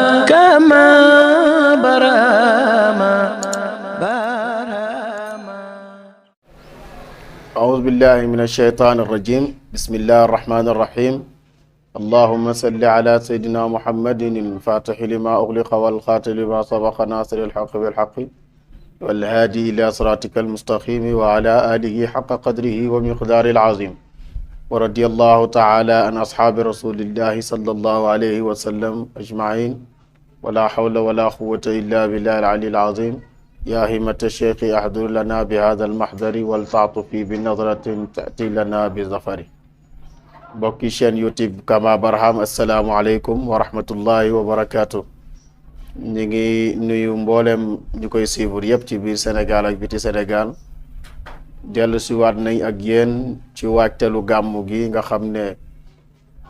كما برهما برهما أعوذ بالله من الشيطان الرجيم بسم الله الرحمن الرحيم اللهم صل على سيدنا محمد الفاتح لما أغلق والخاتم لما سبق ناصر الحق بالحق والهادي إلى صراطك المستقيم وعلى آله حق قدره ومقدار العظيم ورضي الله تعالى عن أصحاب رسول الله صلى الله عليه وسلم أجمعين ولا حول ولا قوة إلا بالله العلي العظيم يا همة الشيخ أحضر لنا بهذا المحضر والتعطف بنظرة تأتي لنا بظفر بوكي شين يوتيوب كما برهام السلام عليكم ورحمة الله وبركاته نيجي نيو مبولم نيكوي سيفور يب ci biir Sénégal ak biti Sénégal dellu si waat nañ ak yéen ci waajtalu gàmmu gi nga xam ne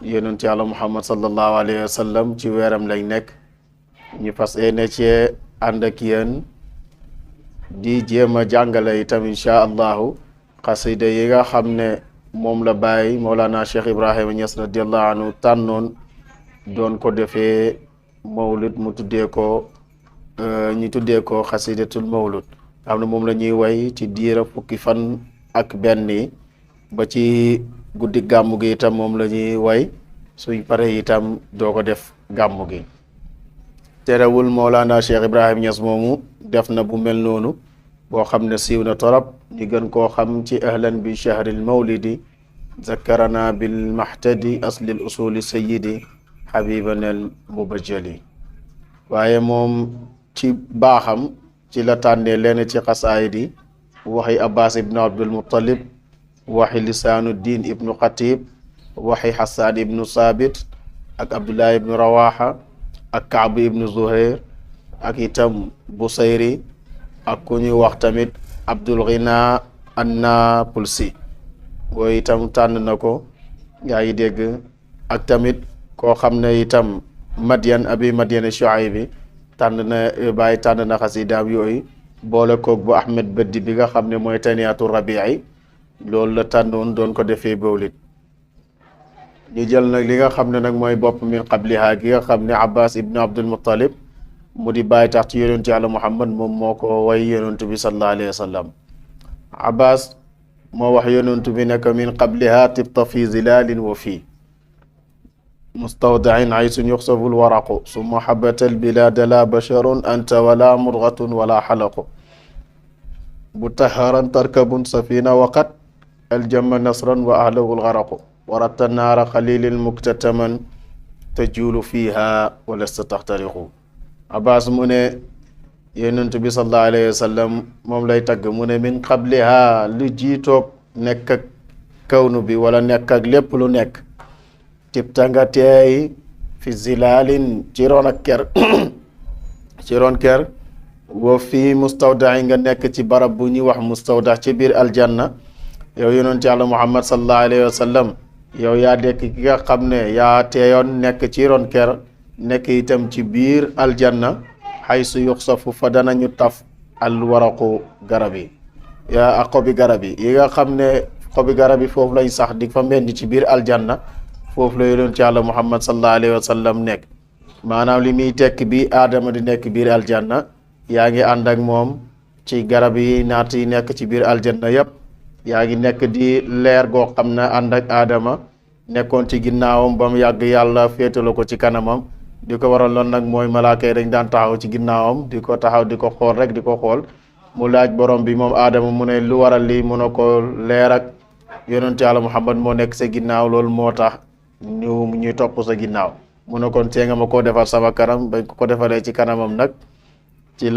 yonent Yàlla Muhammad sallallahu alayhi wa sallam ci weeram lañ nekk ñu fas yéene ci ànd ak yéen di jéem a jàngale itam incha allahu xasida yi nga xam ne moom la bàyyi Mawlana Cheikh Ibrahima Niass radiallahu anhu tànnoon doon ko defee mawlud mu tuddee ko ñu tuddee ko xasidatul mawlud xam ne moom la ñuy way ci diira fukki fan ak benn ba ci guddi gàmmu gi itam moom la ñuy way suñ pare itam doo ko def gàmmu gi terewul Mawlana Cheikh Ibrahima Niass moomu def na bu mel noonu boo xam ne siiw na torop ñu gën koo xam ci ahlan bi shahril mawlidi zakkarana bil mahtadi aslil usuli sayyidi habibanal mubajjali waaye moom ci baaxam ci la tànnee leen ci xasaayid yi waxi Abbas ibnu Abdul Muttalib waxi lisaanu diin ibnu Xatib waxi Hassan ibnu Sabit ak Abdullah ibnu Rawaha ak Kaab ibnu Zuhair ak itam Busayri ak ku ñuy wax tamit Abdul Ghina an-Napulsi booy itam tànn na ko yaa ngi dégg ak tamit koo xam ne itam Madyan abi Madyan Shuaybi tànn na bàyyi tànn na xasidaam yooyu boole koog bu Ahmed Beddi bi nga xam ne mooy Taniyaatu Rabii loolu la tànnoon doon ko defee bawlit ñu jël nag li nga xam ne nag mooy bopp min qabliha gi nga xam ne Abbas ibnu Abdul Muttalib mu di bàyyi tax ci yonentu Yàlla Muhammad moom moo ko way yonentu bi sallallahu alayhi wa sallam Abbas moo wax yonentu bi nekk min qabliha tibta fi zilalin wa fi mustawdain aysun yuxsafu lwaraqu summa habata albilada la basharun anta wala mudgatun wala xalaqu mutaharan tarkabun safina waqat aljamma nasran wa ahlahu lgaraqu waratta naara xalilin muktataman tajulu fiha walasta taxtariqu Abbas mu ne yonent bi sallallahu alayhi wa sallam moom lay tagg mu ne min qabliha lu jiitoog nekk ak kawnu bi wala nekk ak lépp lu nekk tibta nga teey fi zilalin ci ron ak ker ci ron ker wa fii mustawda nga nekk ci barab bu ñuy wax mustawda ci biir aljanna yow yonent Yàlla Muhammad sallallahu alayhi wa sallam yow yaa dekk ki nga xam ne yaa teeyoon nekk ci ron ker nekk itam ci biir aljanna xaysu yuxsafu fa danañu taf al waraqu garab yi yaa ak xobi garab yi nga xam ne xobi garab yi foofu lañ sax di fa mel ci biir aljanna foofu la yonent Yàlla Muhammad sallallahu alayhi wa sallam nekk maanaam li muy tekk bi aadama di nekk biir aljanna yaa ngi ànd ak moom ci garab yi naat yi nekk ci biir aljanna yépp yaa ngi nekk di leer goo xam ne ànd ak aadama nekkoon ci ginnaawam ba mu yàgg yàlla féetala ko ci kanamam di ko waral loon nag mooy malaaka yi dañ daan taxaw ci ginnaawam di ko taxaw di ko xool rek di ko xool mu laaj borom bi moom aadama mu ne lu waral lii mu ne ko leer ak yonent Yàlla Muhammad moo nekk sa ginnaaw loolu moo tax ñuy topp sa ginnaaw mu ne kon tee nga ma koo defal sama kanam bañ ko defalee ci kanamam nag ci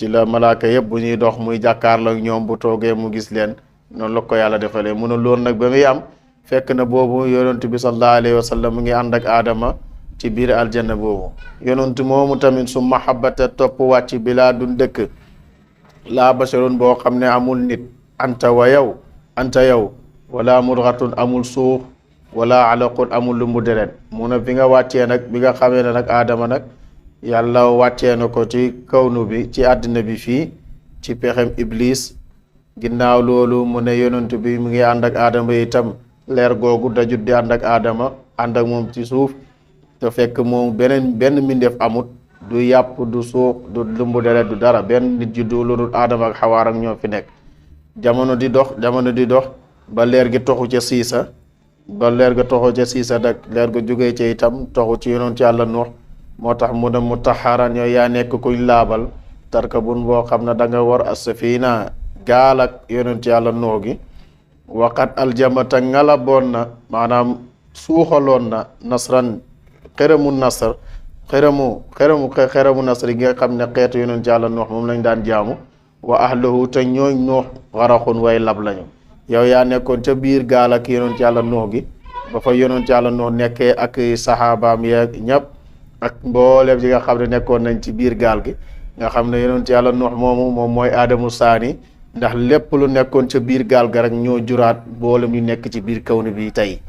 la malaaka yëpp bu ñuy dox muy jàkkaarloo ak ñoom bu toogee mu gis leen noonu la ko yàlla defalee mu ne loolu nag ba muy am fekk na boobu yonent bi sallallahu alayhi wa sallam mu ngi ànd ak aadama ci biir aljanna boobu yonent moomu tamit su mahabbata topp wàcc bi laa dun dëkk laa basharun boo xam ne amul nit anta yow wala mudghatun amul suux wala alaqun amul lu mu deret mu ne bi nga wàccee nag bi nga xamee ne nag aadama nag yàlla wàccee na ko ci kawnu bi ci àddina bi fii ci pexem iblis ginnaaw loolu mu ne yonent bi mu ngi ànd ak aadama itam leer googu dajut di ànd ak aadama ànd ak moom ci suuf te fekk moom benn mbindeef amut du yàpp du suux du lumbu deret du dara benn nit ji du lu dul aadama ak xawaar ak ñoo fi nekk. jamono di dox ba leer gi toxu ca siisa ba leer ga toxu ca siisa dak leer ga jógee ca itam toxu ci yonent yàlla Nuux moo tax mu ne mu taxaran yooyu yaa nekk kuñ laabal tarkabun boo xam ne da nga war as-safina gaal ak yonent yàlla Nuux gi waqat aljamata ngalaboon na maanaam suuxaloon na nasran xeramu nasr xeramu nasr yi nga xam ne xeetu yonent yàlla Nuux moom lañ daan jaamu wa ahluhu te ñooñ Nuux xaraxun way lab lañu yow yaa nekkoon ca biir gaal ak yonent yàlla Nuux gi ba fa yonent yàlla Nuux nekkee ak saxaabaam yeeg ñëpp ak mbooleem yi nga xam ne nekkoon nañ ci biir gaal gi nga xam ne yonent yàlla Nuux moom mooy aadamu saani ndax lépp lu nekkoon ca biir gaal ga rek ñoo juraat mboolem ñu nekk ci biir kaw ni bi tey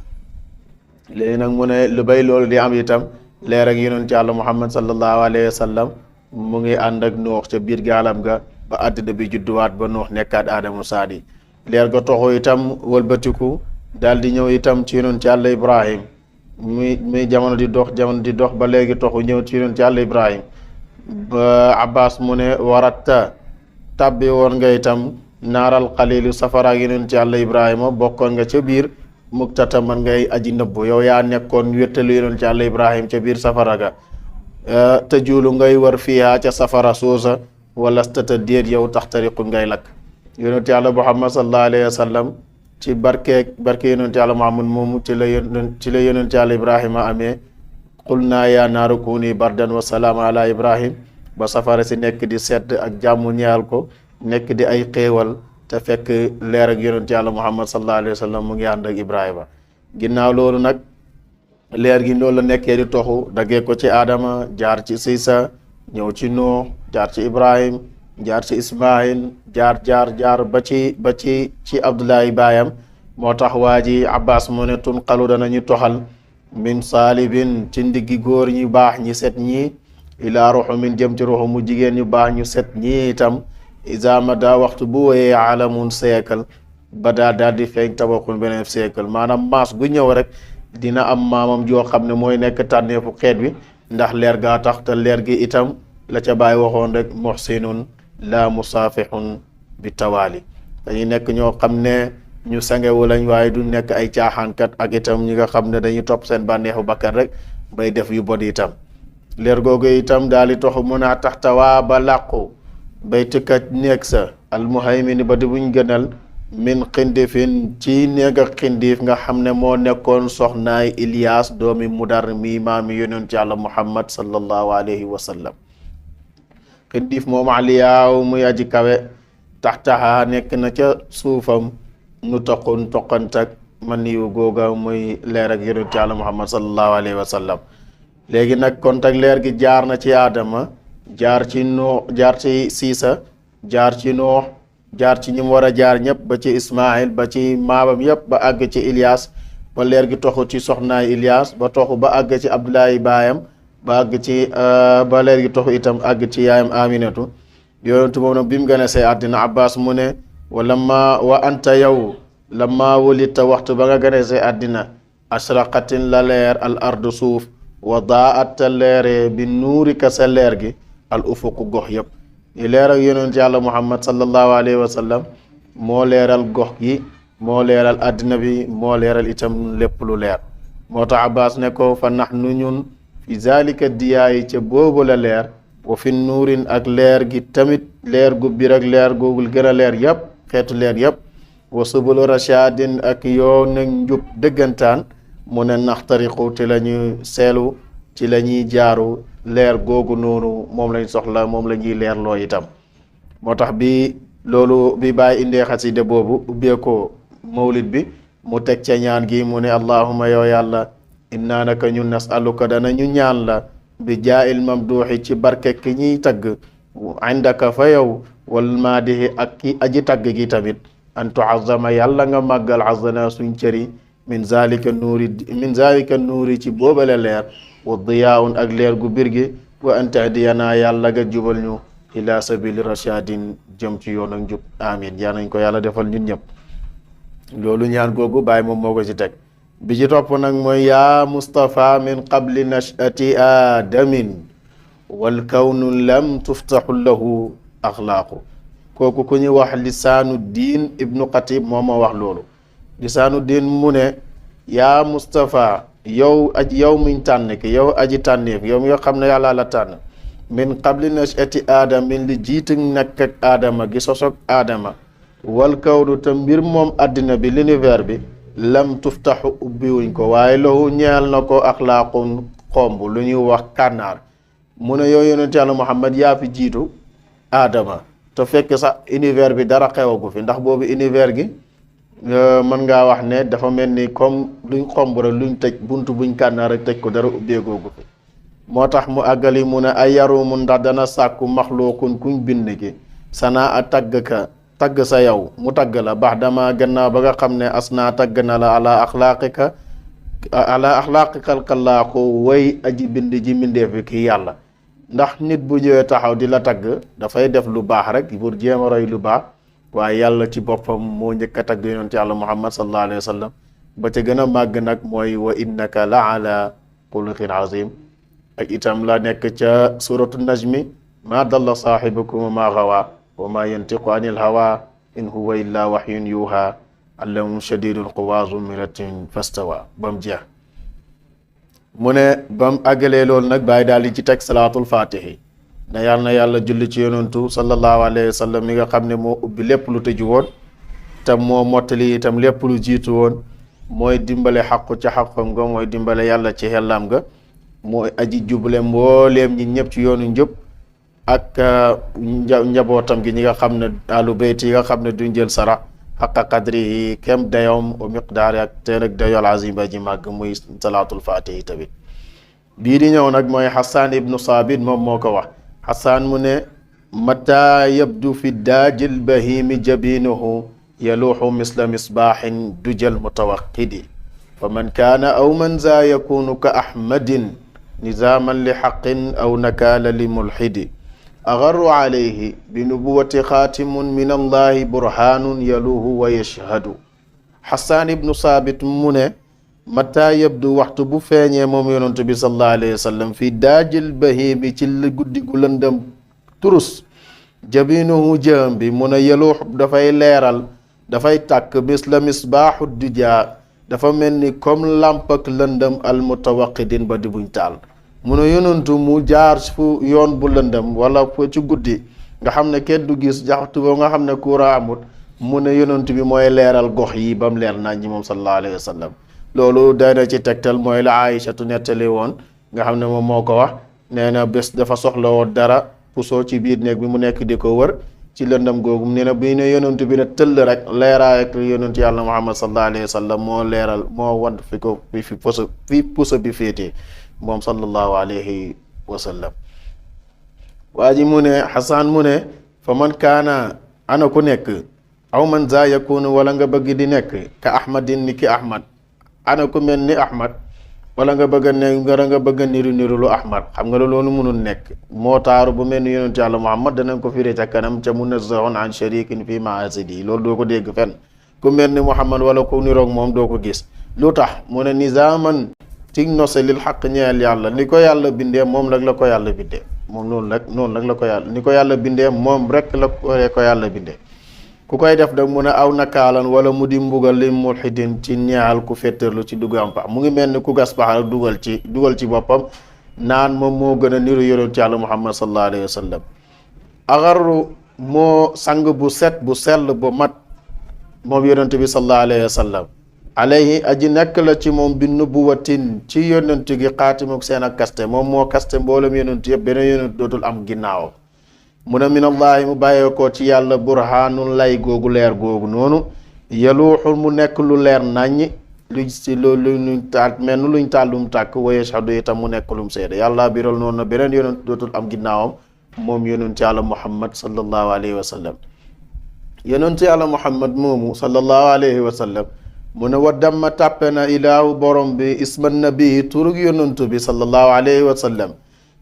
léegi nag mu ne lu bay loolu di am itam leer ak yonent yàlla Muhammad sallallahu alayhi wa sallam mu ngi ànd ak Nuux ca biir gaalam ga ba àddina bi judduwaat ba Nuux nekkaat aadamu saani leer ga toxu itam wëlbatiku daal di ñëw itam ci yonent yàlla Ibrahim muy jamono di dox ba léegi toxu ñëw ci yonent yàlla Ibrahim ba Abbas mu ne waratta tàbbi woon nga itam naaral xalilu safara yonent yàlla Ibrahima bokkoon nga ca biir muktata man ngay aji nëbbu yow yaa nekkoon wéttalu yonent yàlla Ibrahim ca biir safara ga te juulu ngay war fiyaa ca safara soosa wala stata déet yow taxtariqu ngay lakk yonent yàlla Muhammad sallallahu alayhi wa sallam ci barke yonent yàlla Muhammad moomu ci la yonent yàlla Ibrahima amee qul naa yaa naaru kuuni bardan wa salaama ala Ibrahim ba safara si nekk di sedd ak jàmm ñeyal ko nekk di ay xéewal te fekk leer ak yonent yàlla Muhammad sallallahu alayhi wa sallam mu ngi ànd ak Ibrahima ginnaaw loolu nag leer gi loolu la nekkee di toxu daggee ko ci Adama jaar ci Siisa ñëw ci Nuux jaar ci Ibrahim jaar ci Ismaïl jaar ba ci Abdullahi baayam moo tax waa ji Abbas mu ne tunqalu danañu toxal min saalibin ci ndiggi góor ñu baax ñi set ñii ilaa ruxu min jëm ci ruxu mu jigéen ñu baax ñu set ñii itam isama daa waxtu bu woyee alamun seekal ba daal di feeñ tabaxul beneen seekal maanaam maas gu ñëw rek dina am maamam joo xam ne mooy nekk tànneefu xeet wi ndax leer gaa tax te leer gi itam la ca bàyyi waxoon rek muhsinun la musaafihun bi tawaali dañuy nekk ñoo xam ne ñu sangewu lañ waaye du nekk ay caaxaankat ak itam ñi nga xam ne dañuy topp seen bànneexu bakkan rek bay def yu bon itam leer googu itam daal di toxu mun a taxtawaa ba làqu bay tëkkat néeg sa almuhaymin ba di buñ gënal min xindifin ci néeg ak xindif nga xam ne moo nekkoon soxnaay Ilias doomi Mudar mi maami yonent yàlla Muhammad sallallahu alayhi wa sallam xindif moom aliyaaw muy aji kawe taxtaha nekk na ca suufam nu toqantak man yu googa muy leer ak yonent yàlla Muhammad sallallahu alayhi wa sallam léegi nag kontak leer gi jaar na ci Adama jaar ci Nuux jaar ci Siisa jaar ci Nuux jaar ci ñi mu war a jaar ñëpp ba ci Ismaïl ba ci maamam yëpp ba àgg ci Ilias ba leer gi toxu ci soxnaay Ilias ba toxu ba àgg ci Abdullahi baayam ba àgg ci ba leer gi toxu itam àgg ci yaayam Aminatu yonentu moom nag bi mu gën a see àddina Abbas mu ne wa anta yow lamma wulita waxtu ba nga gën a see àddina ashraqatin la leer al ardu suuf wa daat ta leere bi nuurika sa leer gi al ufuqu gox yëpp yi leer ak yonent yàlla Muhammad sallallahu alayhi wa sallam moo leeral gox gi moo leeral àddina bi moo leeral itam lépp lu leer moo tax Abbas ne ko fa nahnu ñun fi zalika diyaayi ca boobu la leer wa fi nuurin ak leer gi tamit leer gu bir ak leer googul gën a leer yëpp xeetu leer yëpp wa subulu rashadin ak yoon ak njub dëggantaan mu ne naxtariqu te la ñuy seelu ci la ñuy jaaru leer googu noonu moom lañ soxla moom la ñuy leer loo itam moo tax bi loolu bi bàyyi indee xasida boobu ubbee ko mawlid bi mu teg ca ñaan gi mu ne allahuma yow yàlla inna naka ñun nasaluka dana ñu ñaan la bi jaa'il mamduuxi ci barke ki ñuy tagg indaka fa yow wal maadihi ak ki aji tagg gi tamit an tuazama yàlla nga màggal azana suñ cëri min zalika nuuri ci boobale leer wa diyaun ak leer gu bir gi wa an tahdiyanaa yàlla nga jubal ñu ila sabili rashadin jëm ci yoon ak njub amin yaa nañ ko yàlla defal ñun ñëpp loolu ñaan googu bàyyi moom moo ko ci teg bi ci topp nag mooy yaa Mustafa min qabli nachati aadamin wal kawnu lam tuftaxu lahu axlaaqu kooku ku ñuy wax lisaanu diin ibnu xatib moo ma wax loolu. lisaanu diin mu ne yaa Mustafa yow miñ tànn ki yow aji tànneef yow mi nga xam ne yàlla la tànn min qabli nachati aadamin li jiitu nekk ak aadama gi sosog aadama wal kawnu te mbir moom àddina bi l'univers bi lam tuftaxu ubbiwuñ ko waaye lahu ñeel na ko axlaaqun xomb lu ñuy wax kànnaar mu ne yow yonent yàlla Muhammad yaa fi jiitu aadama te fekk sax univers bi dara xewagu fi ndax boobu univers gi mën ngaa wax ne dafa mel ni comme luñ xomb rek luñ tëj buntu buñ kànnaar rek tëj ko dara ubbeegoogu fi moo tax mu àggali mu ne ay yarumu ndax dana sàkku maxluuqun kuñ bind gi sanaa a tagg sa yow mu tagg la baax dama gannaaw ba nga xam ne asnaa tagg na la ala axlaaqikal xalaaqu way aji bind ji mbindeef bi kii yàlla ndax nit bu ñëwee taxaw di la tagg dafay def lu baax rek pour jéem a roy lu baax waaye yàlla ci boppam moo njëkk a tagg yonent yàlla Muhammad sallallahu alayhi wa sallam ba ca gën a màgg nag mooy wa innaka la ala xuluqin azim ak itam la nekk ca suratu najmi ma dalla saaxibukum wa ma gawa wa ma yantiqu anil hawa in huwa illa waxyun yuha allamu shadidul quwa zu miratin fastawa ba mu jeex mu ne ba mu àggalee loolu nag bàyyi daal di ci teg salaatul fatihi ne yàlla na yàlla julli ci yonantu sallallahu alayhi wa sallam mi nga xam ne moo ubbi lépp lu tëju woon te moo mottali itam lépp lu jiitu woon mooy dimbale xaqu ca xaqam nga mooy dimbale yàlla ci xellam nga mooy aji jubale mbooleem ñi ñëpp ci yoonu njëpp ak njabootam gi ñi nga xam ne alu bayt yi nga xam ne duñ jël sara xaqa qadri yi kem dayoom o miqdaari ak teen ak dayool azim ba ji màgg muy salaatul fatihi tamit bii di ñëw nag mooy Hassan ibnu Saabit moom moo ko wax Hassan mu ne mata yabdu fi daajil bahimi jabinuhu yaluuxu misla misbaaxin dujal mutawaqidi fa man kaana aw man za yakunu ka ahmadin nizaaman li xaqin aw nakaala li mulxidi agarru alayhi bi nubuwati xaatimun min allahi burhaanun yaluuhu wa yashhadu Hassan ibnu Saabit mu ne mata yabdu waxtu bu feeñee moom yonantu bi sallallahu alayhi wa sallam fii daajil bahimi ci guddi gu lëndëm turus jabinuhu jëm bi mun a yeluux dafay leeral dafay tàkk bis la misbaaxu dujaa dafa mel ni comme làmp ak lëndëm al mutawaqidin ba di buñ taal mun a yonantu mu jaar fu yoon bu lëndëm wala fu ci guddi nga xam ne kenn du gis jaxtu ba nga xam ne courant amut mun a yonantu bi mooy leeral gox yi ba mu leer nañ ñi moom sallallahu alayhi wa sallam loolu dana ci tegtal mooy la Aïchatu nettali woon nga xam ne moom moo ko wax nee na bés dafa soxla woon dara pusoo ci biir néeg bi mu nekk di ko wër ci lëndam googu nee na bi ne yonantu bi ne tëll rek leeraay ak yonantu yàlla Muhammad sallallahu alayhi wa sallam moo leeral moo wan fi ko fi puso bi féetee moom sallallahu alayhi wa sallam waa ji mu ne Hassan mu ne fa man kaana ana ku nekk aw man za yakunu wala nga bëgg di nekk ka ahmadin ni ki ahmad ana ku mel ni ahmad wala nga bëgg a ne nga bëgg a niru lu ahmad xam nga loolu mënul nekk moo taaru bu mel ni yonent yàlla Muhammad danañ ko firee ca kanam ca munazzahun an sharikin fi maasidi loolu doo ko dégg fenn ku mel ni Muhammad wala ku niroog moom doo ko gis lu tax mu ne nizaaman ci nose lil xaq ñeel yàlla ni ko yàlla bindee moom rek la ko yàlla bindee moom noonu rek la ko yàlla ni ko yàlla bindee moom rek la ko yàlla bindee ku koy def dag mun a aw nakaalan wala mu di mbugal li mulxidin ci ñaal ku fetterlu ci dugam pax mu ngi mel ni ku gas pax rek dugal ci boppam naan moom moo gën a niru yonent yàlla Muhammad sallallahu alayhi wa sallam agarru moo sang bu set bu sell bu mat moom yonent bi sallallahu alayhi wa sallam alayhi aji nekk la ci moom bi nubuwatin ci yonent gi xaatimuk seen ak kaste moom moo kaste mboolem yonent yëpp beneen yonent dootul am ginnaaw mu ne minallahi mu bàyyeekoo ci yàlla burhaanun lay googu leer googu noonu yaluuxul mu nekk lu leer naññ lu ci loolu luñ taal mel luñ tàllum tàkk wa yashhadu itam mu nekk lum seede yàlla biral noonu na beneen yonent dootul am ginnaawam moom yonent yàlla Muhammad sallallahu alayhi wa sallam yonent yàlla Muhammad moomu sallallahu alayhi wa sallam mu ne wa damma tàppe na ilaahu borom bi isma nabii turug yonentu bi sallallahu alayhi wa sallam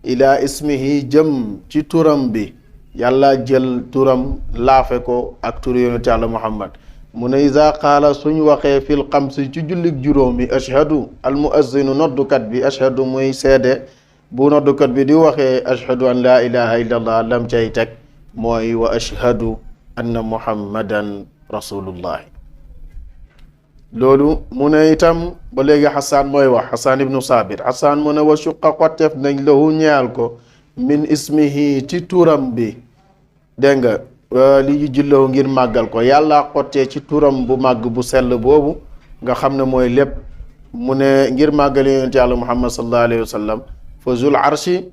ilaa ismihi jëm ci turam bi yàlla jël turam laafe ko ak turu yonent yàlla Muhammad mu ne iza qaala suñ waxee fil xamsi ci jullig juróomi ashhadu al muazzinu noddukat bi ashhadu muy seede bu noddukat bi di waxee ashhadu an laa ilaha illa allah lam cay teg mooy wa ashhadu anna muhammadan rasulullahi. loolu mu ne itam ba léegi xasaan mooy wax xasaan ibnu saabit xasaan mu ne wa suqa xotteef nañ lahu ñeyal ko min ismihi ci turam bi dégg nga li jullahu ngir màggal ko yàlla xottee ci turam bu màgg bu sell boobu nga xam ne mooy lépp mu ne ngir màggal yonent yàlla muhammad sallallahu alayhi wa sallam fa zul arshi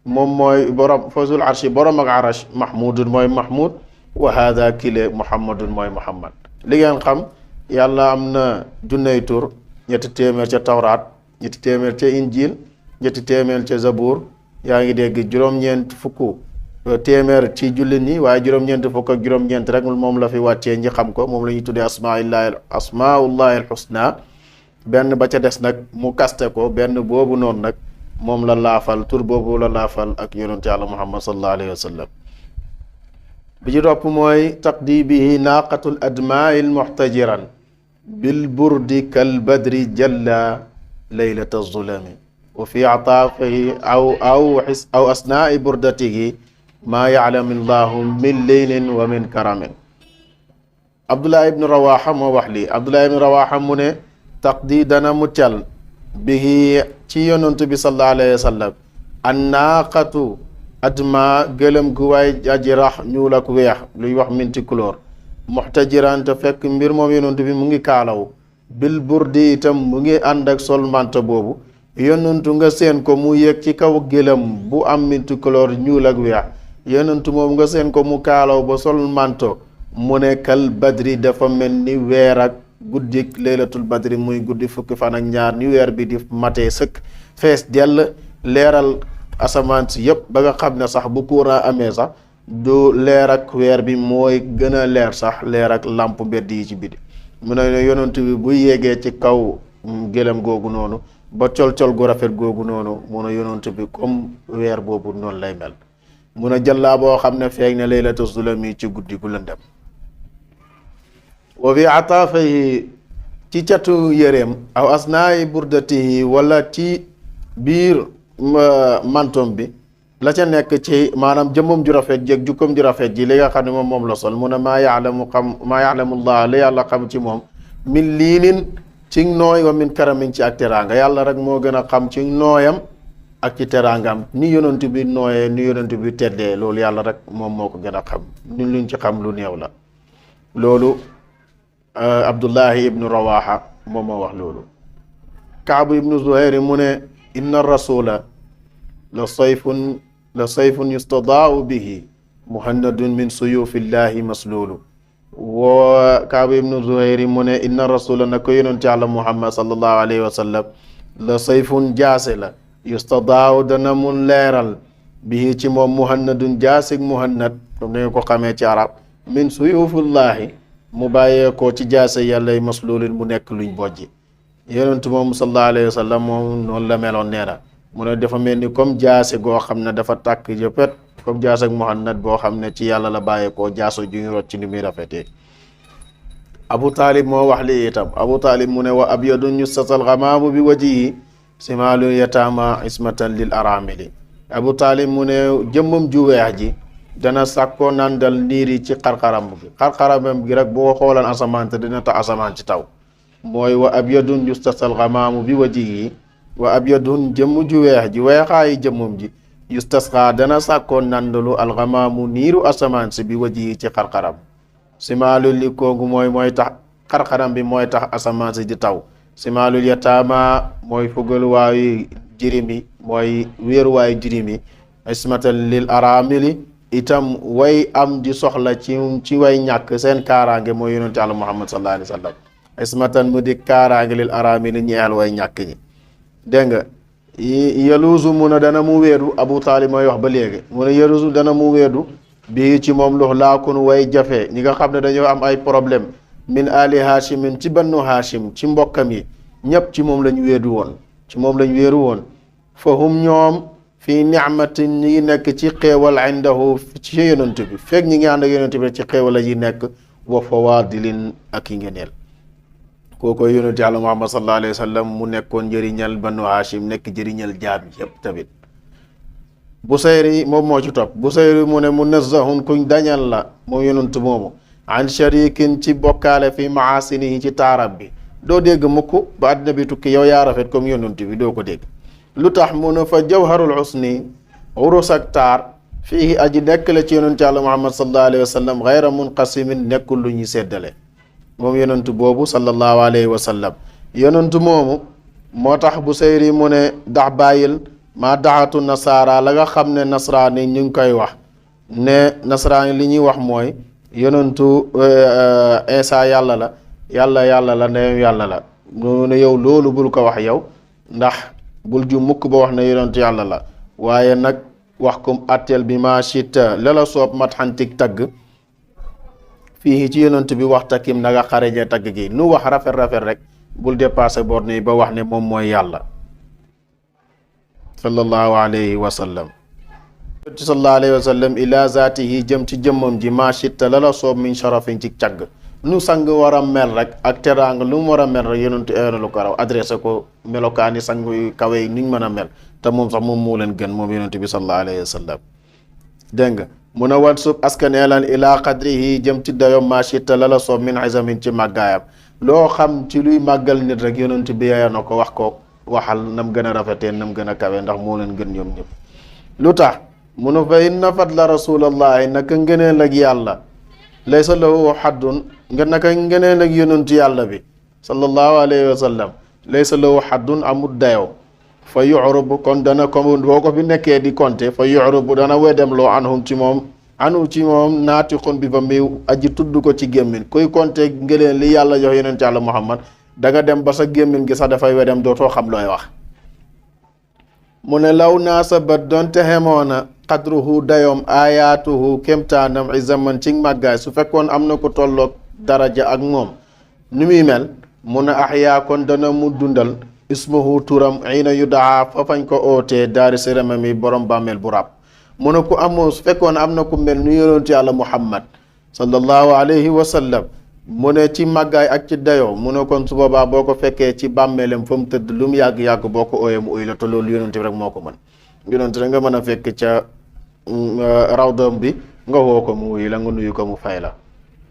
moom mooy borom fa zul arshi borom ak arash mahmudun mooy mahmud wa hada kile muhammadun mooy muhammad. li ngeen xam yàlla am na junney tur, ñetti téeméer ca tawraat, ñetti téeméer ca injil, ñetti téeméer ca zabur, yaa ngi dégg juróom-ñeent fukk téeméer ci jullit ñi, waaye juróom-ñeent fukk ak juróom-ñeent rek moom la fi wàccee ñi xam ko, moom la ñuy tuddee asmaullahi alxusna. benn ba ca des nag mu kaste ko, benn boobu noonu nag moom la laafal, tur boobu la laafal ak yonent yàlla muhammad sallallahu alayhi wa sallam. bi ci topp mooy taqdibihi naaqatul admail muxtajiran bil burdi kal badri jalla laylata zulami wa fi ataafihi aw asnaai burdatihi maa yaclamu llahu min leylin wa min karamin. Abdullah ibn Rawaha moo wax lii. Abdullah ibn Rawaha mu ne taqdi dana muccal bihi ci yonantu bi sallallahu alayhi wa sallam an naaqatu adma gëlëm gu waay aji rax ñuul ak weex luy wax minti couleur muxtajiran te fekk mbir moom yonantu bi mu ngi kaalaw bil burdi itam mu ngi ànd ak sol manta boobu yonantu nga seen ko mu yëg ci kaw gëlëm bu am minti couleur ñuul ak weex yonantu moom nga seen ko mu kaalaw ba sol manto mu ne kal badri dafa mel ni weer ak guddik laylatul badri muy guddi fukki fan ak ñaar ni weer bi di matee sëkk fees dell leeral asamaan si yëpp ba nga xam ne sax bu courant amee sax du leer ak weer bi mooy gën a leer sax leer ak làmp mbedd yi ci biti. mu ne yonent bi bu yéegee ci kaw gëlëm googu noonu ba col-col gu rafet googu noonu mu ne yonent bi comme weer boobu noonu lay mel. mu ne jàllaa boo xam ne feeg ne laylatu zulami ci guddi gu lëndëm. wa fi ataafihi ci catu yëreem aw asnaay burdatihi wala ci biir mantom bi la ca nekk ci maanaam jëmmam ju rafet jéeg jukkoom ju rafet ji li nga xam ne moom la sol mu ne maa yaalamu llah la yàlla xam ci moom min liinin ci nooy wa min karamin ci ak teraanga yàlla rek moo gën a xam ci nooyam ak ci teraangam ni yonent bi nooyee ni yonent bi teddee loolu yàlla rek moom moo ko gën a xam ñun luñ ci xam lu néew la. loolu Abdullahi ibnu Rawaha moom moo wax loolu. Kaabu ibnu Zuhayr mu ne inna rasula la sayfun yustadaau bihi muhannadun min suyufillahi maslulu. wa Kaabu ibnu Zuhayr mu ne inna rasula na ko yonent yàlla Muhammad sallallahu alayhi wa sallam la sayfun jaase la yustadaaw dana mun leeral bihi ci moom muhannadun jaasig muhannad comme ni nga ko xamee ci arab min suyufillahi mu bàyyeekoo ci jaase yàlla maslulin mu nekk luñ bojji. yonent moom sallallahu alayhi wa sallam moom noonu la meloon nee na mu ne dafa mel ni comme jaase goo xam ne dafa tàkk jëppet comme jaase ak muhannad boo xam ne ci yàlla la bàyyeekoo jaaso ju ñu rot ci ni muy rafetee. Abu Talib moo wax lii itam. Abu Talib mu ne wa abyadun yustatal gamaamu bi wajihi simaalu yataama ismatan lil aramili. Abu Talib mu ne jëmmam ju weex ji dana sàkkoo nandal niir yi ci xarxaram gi xarxaramam gi rek boo xoolan asamaan te dina tax asamaan ci taw. mooy wa abyadun yustasal gamaamu bi wajihi wa abyadun jëmm ju weex ji weexaayi jëmmam ji yustasqa dana sàkkoon nandalu algamaamu niiru asamaan si bi wajihi ci xarxaram simaalul li koogu mooy tax xarxaram bi mooy tax asamaan si di taw simaalul yataama mooy fugaluwaayu jirimi mooy wéeruwaayu jirimi ismatan lil aramili itam way am di soxla ci way ñàkk seen kaaraange mooy yonent Yàlla Muhammad sallallahu alayhi wa sallam ismatan mu di kaaraange lil aramili ñeexal way ñàkk ñi. dégg nga yaluusu mu ne dana mu weedu Abu Talib mooy wax ba léegi mu ne yaluusu dana mu weedu bii ci moom lox laakun way jafe ñi nga xam ne dañoo am ay problème min ali haashimin ci bannu haashim ci mbokkam yi ñëpp ci moom lañ weedu woon ci moom lañ weeru woon fa hum ñoom fii nicmatin ñi ngi nekk ci xéewal indahu ci yonent bi fekk ñi ngi ànd ak yonent bi ci xéewal la yi nekk wa fawaadilin ak i ngeneel. kooko yonent yàlla Muhammad sallallahu alayhi wa sallam mu nekkoon njëriñal banu Hashim nekk njëriñal jaam yëpp tamit. Busayri moom moo ci topp. Busayri mu ne munazzahun kuñ dañal la moom yonent moomu an sharikin ci bokkaale fi maasinihi ci taarab bi. doo dégg mukk ba àddina bi tukki yow yaa rafet comme yonent bi doo ko dégg. lu tax mu ne fa jawharul husni urus ak taar fii aji nekk la ci yonent yàlla Muhammad sallallahu alayhi wa sallam xayra munqasimin nekkul lu ñuy seddale moom yonent boobu sallallahu alayhi wa sallam. yonent moomu moo tax Busayri mu ne dax bàyyil maa daxatu nasaara la nga xam ne nasraani ñu ngi koy wax ne nasraani li ñuy wax mooy yonentu Isa yàlla la yàlla la ndeyam yàlla la mu ne yow loolu bul ko wax yow ndax bul ju mukk ba wax ne yonentu yàlla la waaye nag wax kum atteel bi ma chita lala soob mat xantik tagg fii ci yonent bi wax takkim na nga xareje tagg gi nu wax rafet rek bul dépassé borne yi ba wax ne moom mooy yàlla sallallahu alayhi wa sallam. sallallahu alayhi wa sallam ila zaatihi jëm ci jëmmam ji ma chita lala soob min sharafin ci cagg nu sang war a mel rek ak teraanga lu mu war a mel rek yonentu eena lu ko raw adressé ko melokaani sang yu kawe yi nuñ mën a mel te moom sax moom moo leen gën moom yonentu bi sallallahu alayhi wa sallam. dégg nga mun a wan sub askaneelan ila qadrihi jëm ci dayom machita lala soob min izamin ci màggaayam loo xam ci luy màggal nit rek yonentu bi yeya na ko wax ko waxal nam gën a rafetee nam gën a kawe ndax moo leen gën ñoom ñëpp. lu tax mu ne fa inna fadla rasulallahi naka ngëneel ak yàlla laysa lahu haddun nga naka ngëneel ak yonentu yàlla bi sallallahu alayhi wa sallam laysa lahu haddun amul dayoo fa yu'rabu kon dana ko boo ko fi nekkee di compter fa yu'rabu dana wedem loo anhum ci moom naati xon bi ba muy aji tudd ko ci gémmin kuy compter ngëneel li yàlla jox yonentu yàlla Muhammad da nga dem ba sa gémmin gi sax dafay wedem dootoo xam looy wax. mu ne law naasabat doonte xemoona qadruhu dayoom ayaatuhu kémtaanam izaman ci màggaay su fekkoon am na ko tolloog daraja ak moom nu muy mel mu ne ahyaa kon dana mu dundal ismuhu turam xiina yu daa fa fañ ko ootee daari sérama mi borom bàmmeel bu rab. mu ne ku amoo su fekkoon am na ku mel nu yonentu yàlla Muhammad sallallahu alayhi wa sallam mu ne ci màggaay ak ci dayoo mu ne kon su boobaa boo ko fekkee ci bàmmeelem fa mu tëdd lu mu yàgg-yàgg boo ko ooyee mu uy la te loolu yonent bi rek moo ko mën. yonent rek nga mën a fekk ca rawdam bi nga woo ko mu uy la nga nuyu ko mu fay la.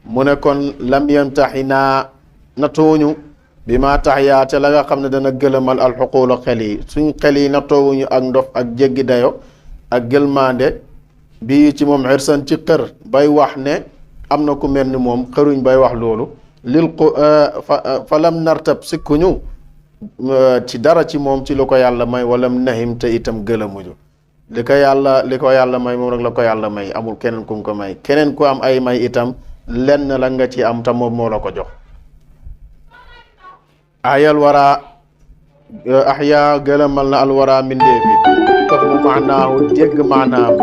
mu ne kon lam yamtaxinaa natooñu bi maa tax yaate la nga xam ne dana gëlëmal alxuquula xel yi suñ xel yi natoowuñu ak ndof ak jéggi dayo ak gëlmaande bii ci moom xirsan ci xër bay wax ne am na ku mel ni moom xëruñ bay wax loolu lil ko fa lam nartab sikkuñu ci dara ci moom ci lu ko yàlla may walam nahim te itam gëlëmuñu li ko yàlla may moom rek la ko yàlla may amul keneen ku ko may keneen ku am ay may itam lenn la nga ci am te moom moo la ko jox. ayal wara ahya gëlëmal na alwara mindee bi tof mu maanaahu jégg maanaam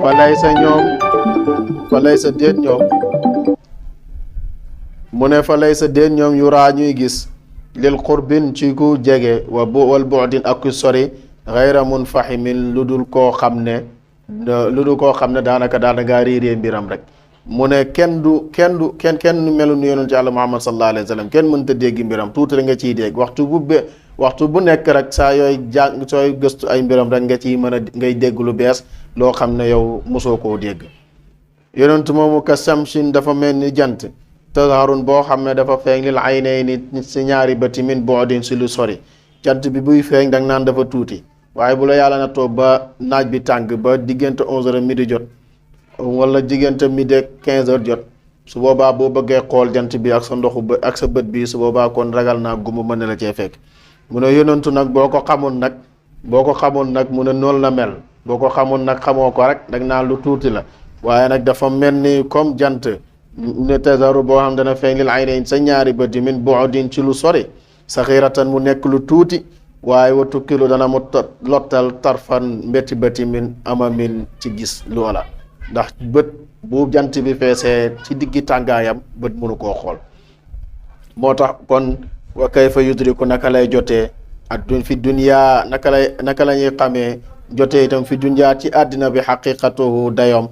fa lay sa déet ñoom mu ne fa lay sa déet ñoom yu raa ñuy gis lil qurbin ci ku jege wal bu'din ak ku sori xayra munfahimin lu dul koo xam ne daanaka réeree mbiram rek. mu ne kenn melu nu yonent Yàlla Muhammad sallallahu alayhi wa sallam kenn mënta dégg mbiram tuuti rek nga ciy dégg waxtu bu nekk rek saa yooy sooy gëstu ay mbiram rek nga ciy mën a ngay dégg lu bees loo xam ne yow mosoo koo dégg. yonent moomu ka samsin dafa mel ni jant tazharun boo xam ne dafa feeñ lil aynayni si ñaari bëti min bu'din si lu sori jant bi buy feeñ danga naan dafa tuuti waaye bu la yàlla na toog ba naaj bi tàng ba diggante 11h midi jot wala diggante midi 15h jot su boobaa boo bëggee xool jant bi ak sa ndoxu bët ak sa bët bi su boobaa kon ragal naa gumba mën na la cee fekk. mu ne yonentu nag boo ko xamoon nag mu ne noonu la mel boo ko xamoon nag xamoo ko rek danga naan lu tuuti la waaye nag dafa mel ni comme jant ne tazaru boo xam dana feeñ lil aynayn sa ñaari bët yi min bu'din ci lu sori saxiratan mu nekk lu tuuti waaye wa tukkilu dana mu lottal tarfan mbetti bëti min amamin ci gis loola ndax bët bu jant bi feesee ci diggi tàngaayam bët mënu koo xool. moo tax kon wa kayfa yudriku naka lay jotee addun fi dunya naka la ñuy xamee jotee itam fi dunya ci àddina bi xaqiqatuhu dayoom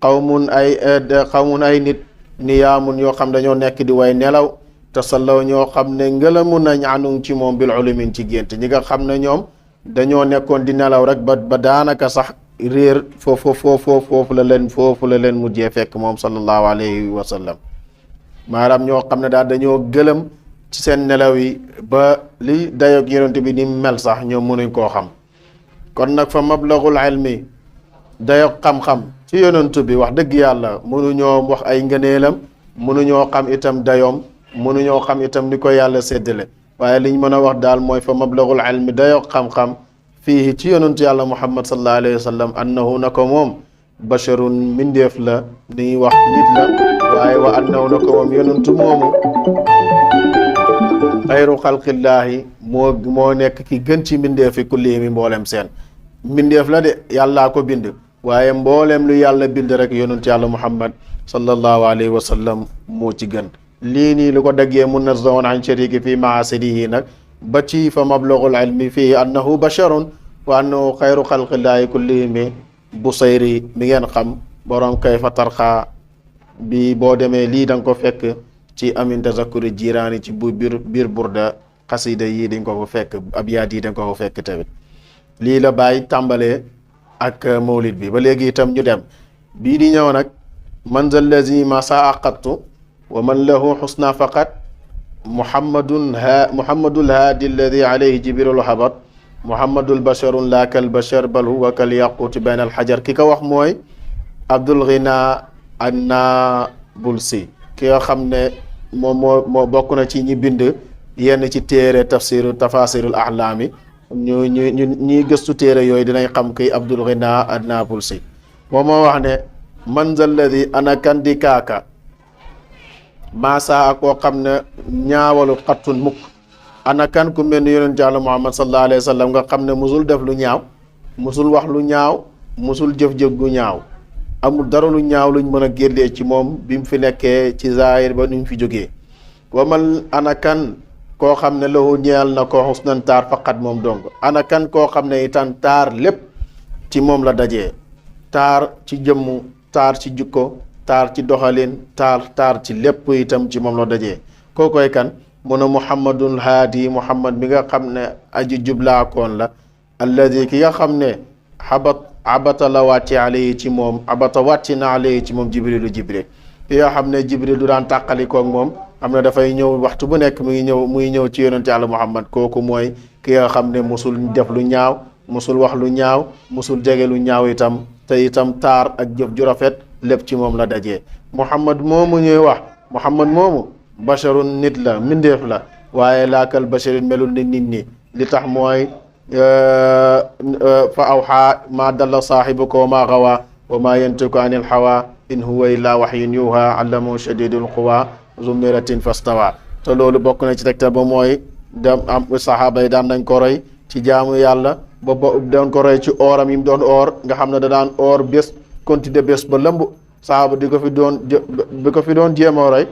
xawmun ay nit niyaamun yoo xam dañoo nekk di way nelaw tasallaw ñoo xam ne ngëlamu nañ anum ci moom bil ulumin ci gént ñi nga xam ne ñoom dañoo nekkoon di nelaw rek ba daanaka sax réer foofu la leen mujjee fekk moom sallallahu alayhi wa sallam maanaam ñoo xam ne daal dañoo gëlëm ci seen nelaw yi ba li dayoog yonent bi ni mel sax ñoom mënuñ koo xam kon nag fa mablagul ilmi dayoog xam-xam ci yonent bi wax dëgg yàlla mënuñoo wax ay ngëneelam mënuñoo xam itam dayoom mënuñoo xam itam ni ko yàlla séddale waaye liñ mën a wax daal mooy fa mablagul ilmi dayoog xam-xam fii ci yonentu yàlla muhammad sallallahu alayhi wa sallam annahu na ko moom basharun mbindeef la ni wax nit la waaye wa annahu na ko moom yonentu moomu xayru xalqillaahi moo nekk ki gën ci mbindeef yi kullihimi mboolem seen mbindeef la de yàllaa ko bind waaye mboolem lu yàlla bind rek yonentu yàlla muhammad sallallahu alayhi wa sallam moo ci gën lii nii lu ko daggee munazzahun an shariki fi maasidihi nag ba ci fa mablagul ilmi fii annahu basharun wa annahu xayru xalqillaahi kullihimi Busayri mi ngeen xam borom kayfa tarxaa bi boo demee lii da nga ko fekk ci amin tazakuri jiraani ci bu biir burda xasida yii dañ ko fekk abyaat yi dañ ko fekk tamit lii la bàyyi tàmbalee ak mawlid bi ba léegi itam ñu dem bii di ñëw nag man zal lazi ma saa aqattu wa man lahu xusna faqat muhammadul haadi alladi alayhi jibril habat muhammadul basharun la kal bashar bal huwa kal yaquti bayna al xajar ki ko wax mooy Abdul Ghina an-Nabulsi ki nga xam ne moo bokk na ci ñi bind yenn ci téere tafasirul ahlaami ñi gëstu téere yooyu dinañ xam kii Abdul Ghina an-Nabulsi moom moo wax ne man zal ladi ana kan di kaaka maasaa koo xam ne ñaawalu xattun mukk ana kan ku mel ni yonent Yàlla Muhammad sallallahu alayhi wa sallam nga xam ne musul def lu ñaaw musul wax lu ñaaw musul jëf-jëf gu ñaaw amul dara lu ñaaw luñ mën a génnee ci moom bi mu fi nekkee ci zaahir ba nuñ fi jógee wa man ana kan koo xam ne lahu ñeel na ko husnan taar faqat moom dong ana kan koo xam ne itam taar lépp ci moom la dajee taar ci jëmmu taar ci jukko taar ci doxalin taar ci lépp itam ci moom la dajee kookoy kan mu ne muhammadul haadi muhammad bi nga xam ne aji jublaakoon la alladi ki nga xam ne abata la wàcce alayhi ci moom abata wàcci na alayhi ci moom jibril ki nga xam ne jibril du daan tàqalikoog moom am na dafay ñëw waxtu bu nekk muy ñëw ci yonent yàlla muhammad kooku mooy ki nga xam ne musul def lu ñaaw musul wax lu ñaaw musul jege lu ñaaw itam te itam taar ak jëf ju rafet lépp ci moom la dajee muhammad moomu ñuy wax muhammad moomu basharun nit la mbindeef la waaye laakal basharin melul ni nit ñi li tax mooy fa awxaa maa dalla saaxibuka wa maa xawaa wa maa yantiqu anil hawaa in huwa illaa wahyun yuuhaa allamahu shadiidul quwaa zu miratin fastawa te loolu bokk na ci tegtal ba mooy dem am saxaaba yi daan nañ ko roy ci jaamu yàlla ba doon ko roy ci ooram yi mu doon oor nga xam ne da daan oor bés continuer bés ba lëmb saxaaba di ko fi doon jéem a roy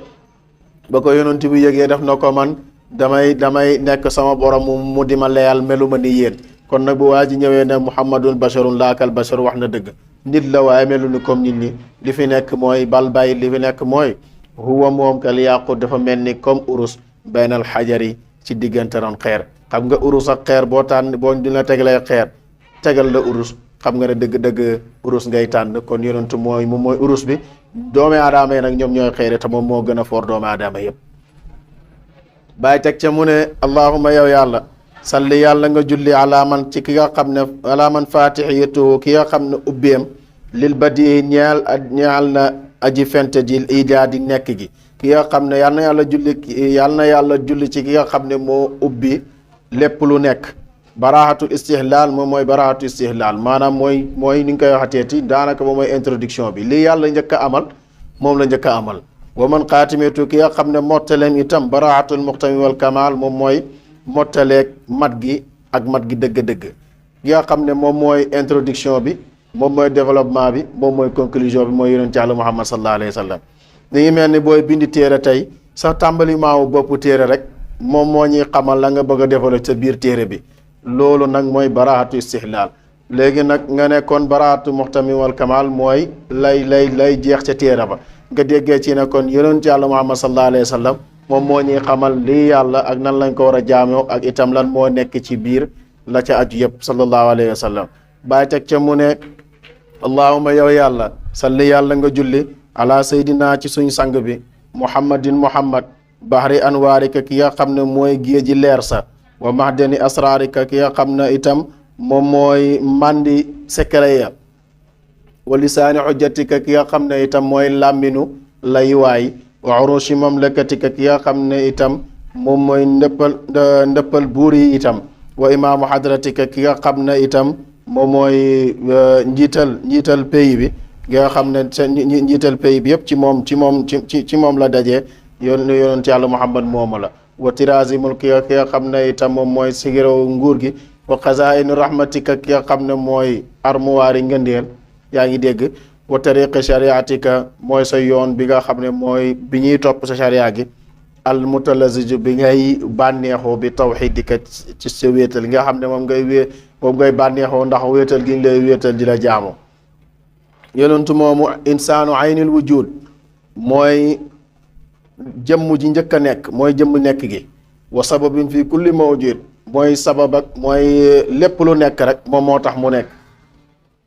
ba ko yonent bi yëgee def na ko man damay nekk sama borom mu di ma leyal meluma ni yéen kon nag bu waa ji ñëwee ne muhammadun basharun laakal bashar wax na dëgg nit la waaye melu ni comme nit ñi li fi nekk mooy balbay li fi nekk mooy huwa moom kal yaqut dafa mel ni comme urus baynal xajari ci diggante ron xeer xam nga urus ak xeer boo dina tegalee xeer tegal la urus xam nga ne dëgg-dëgg urus ngay tànn kon yonentu mooy urus bi doomi aadama yi nag ñoom ñooy xeere te moom moo gën a foor doomi aadama yëpp bàyyi teg ca mu ne allahumma yow yàlla salli yàlla nga julli ala man ci ki nga xam ne ala man fatihiyatuhu ki nga xam ne ubbeem lil badi ñeel na aji fente ji ijaadi nekk gi ki nga xam ne yàlla na yàlla julli ci ki nga xam ne moo ubbi lépp lu nekk baraaxatul istihlaal moom mooy baraaxatul istihlaal maanaam mooy ni nga koy waxateeti daanaka moom mooy introduction bi lii yàlla njëkk a amal moom la njëkk a amal wa man xaatimeetu ki nga xam ne mottaleem itam baraaxatul muxtami wal kamaal moom mooy mottaleeg mat gi ak mat gi dëgg-dëgg ki nga xam ne moom mooy introduction bi moom mooy développement bi moom mooy conclusion bi mooy yonent Yàlla Muhammad sallallahu alayhi wa sallam ni ngi mel ni booy bindi téere tey sax tàmbali maamu boppu téere rek moom moo ñuy xamal la nga bëgg a développer sa biir téere bi loolu nag mooy baraatu istihlaal léegi nag nga ne kon baraatu muxtami wal kamal mooy lay jeex ca téere ba nga déggee ci ne kon yonent yàlla Muhammad sallallahu alayhi wa sallam moom moo ñuy xamal lii yàlla ak nan lañ ko war a jaamoo ak itam lan moo nekk ci biir la ca aju yëpp sallallahu alayhi wa sallam bàyyi teg ca mu ne allahumma yow yàlla salli yàlla nga julli ala saydina ci suñ sang bi muhammad bahri anwaarika ki nga xam ne mooy géeji leer sa wa mahdani asraarika ki nga xam ne itam moom mooy mandi secret ya wa lisaani xujjatika ki nga xam ne itam mooy làmminu laywaay wa urushi mamlakatika ki nga xam ne itam moom mooy ndëppal buur yi itam wa imaamu hadratika ki nga xam ne itam moom mooy njiital pays bi nga xam ne njiital pays bi yëpp ci moom la dajee yonent yàlla Muhammad moomu la wa tirazi mulki ki nga xam ne itam moom mooy sigiro nguur gi wa xazaa'inu rahmatika ki nga xam ne mooy armuwaari ngëndeel yaa ngi dégg wa tariqi shariatika mooy sa yoon bi nga xam ne mooy bi ñuy topp sa sharia gi al mutalaziju bi ngay bànneexoo bi tawxidika ci sa wéetal nga xam ne moom ngay bànneexoo ndax wéetal gi lay wéetal di la jaamu yonentu moomu insaanu aynil wujud mooy jëmm ji njëkk a nekk mooy jëmm nekk gi wa sababin fi kulli mawjud mooy sabab ak mooy lépp lu nekk rek moom moo tax mu nekk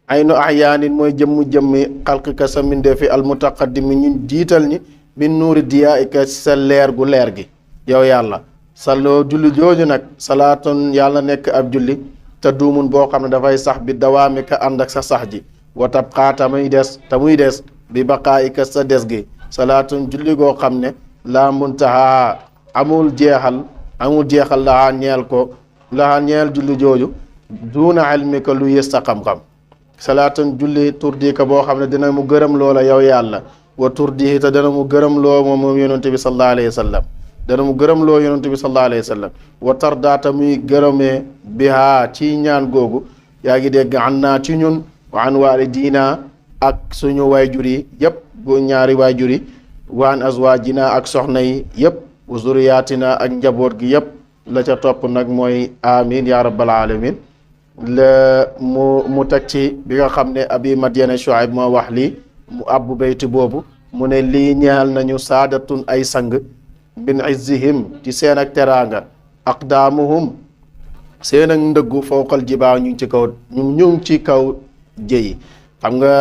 aynu ahyaanin mooy jëmmi xalqika sa mindee fi almutaqaddimi ñun jiital ñi min nuuri diyaika sa leer gu leer gi yow yàlla salloo julli jooju nag salaatun yàlla nekk ab julli te duumun boo xam ne dafay sax bi dawaami ka ànd ak sa sax ji wa tabqaa tamuy des bi baqaayika sa des gi salaatun julli goo xam ne laa muntaha amul jeexal lahaa ñeel julli jooju duuna ilmika lu yées sa xam-xam salaatun julli turdika boo xam ne dina mu gërëm loola yow yàlla wa turdihi te dana mu gërëm loo moom yonent bi sallallahu alayhi wa sallam dana mu gërëm loo yonent bi sallallahu alayhi wa sallam wa tardaata muy gërëmee bihaa ci ñaan googu yaa ngi dégg an naa ci ñun wa an waalidina ak suñu waajur yi yëpp bu ñaari waajur yi wa an azwaajina ak soxna yi yëpp wa zuriyaatina ak njaboot gi yëpp la ca topp nag mooy amin ya rabbal alamin la mu teg ci bi nga xam ne abi Madyana Shuayb moo wax lii mu abbu bayti boobu mu ne lii ñeel nañu saadatun ay sang min izzihim ci seen ak teraanga aqdaamuhum seen ak ndëggu fawqal jibaa ñu ngi ci kaw jëyi xam nga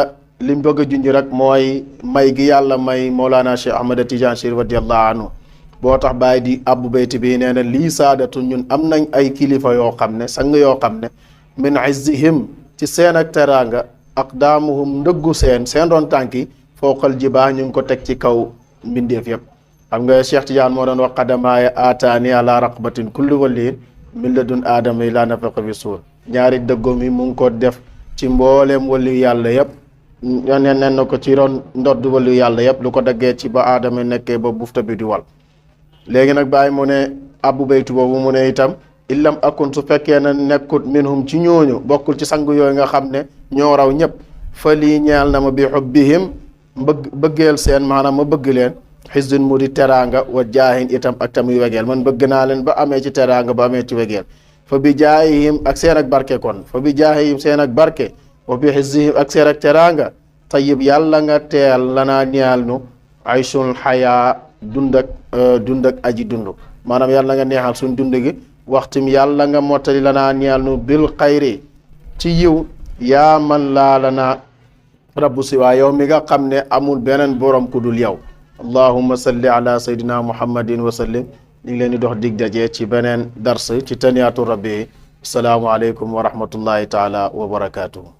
lim bëgg a junj rek mooy may gi yàlla may Mawlana Cheikh Ahmad Tidiane Chérif radiyallahu anhu boo tax bàyyi di abbu bayti bi nee na lii saadatun ñun am nañ ay kilifa yoo xam ne sang yoo xam ne min izzihim ci seen ak teraanga aqdaamuhum ndëggu seen doon tànki fawqal jibaa ñu ngi ko teg ci kaw mbindeef yëpp xam nga Cheikh Tidiane moo doon wax qadamaaya aataani ala raqbatin kulli waliin min ladun aadama ila nafaqa fi suur ñaari dëggoom yi mu ngi ko def ci mbooleem wali yàlla yëpp nen na ko ci ron ndodd wali yàlla yëpp lu ko daggee ci ba aadama nekkee ba bufta bi di wal léegi nag bàyyi mu ne abbu baytu boobu mu ne itam illam akun su fekkee na nekkut minhum ci ñooñu bokkul ci sang yooyu nga xam ne ñoo raw ñëpp fa lii ñeel na ma bi xubbihim bëggeel seen maanaam ma bëgg leen xisdun mu di teraanga wa jaahin itam ak tamuy wegeel man bëgg naa leen ba amee ci teraanga ba amee ci wegeel fa bi jaahihim ak seen ak barke kon fa bi jaahihim seen ak barke wa bi xisdihim ak seen ak teraanga tayyib yàlla nga teel lanaa ñeel nu aysul xayaa dund ak aji dund maanaam yàlla nga neexal suñ dund gi waxtum yàlla nga mottali lanaa ñeel nu bil xayri ci yiw yaa man laa lanaa rabbu siwaa yow mi nga xam ne amul beneen borom ku dul yow allahumma salli ala sayyidina muhammadin wa sallim ñu ngi leen di dox dig daje ci beneen dars ci taniyaatu rabbi asalaamu aleykum wa rahmatullahi taala wa barakaatuhu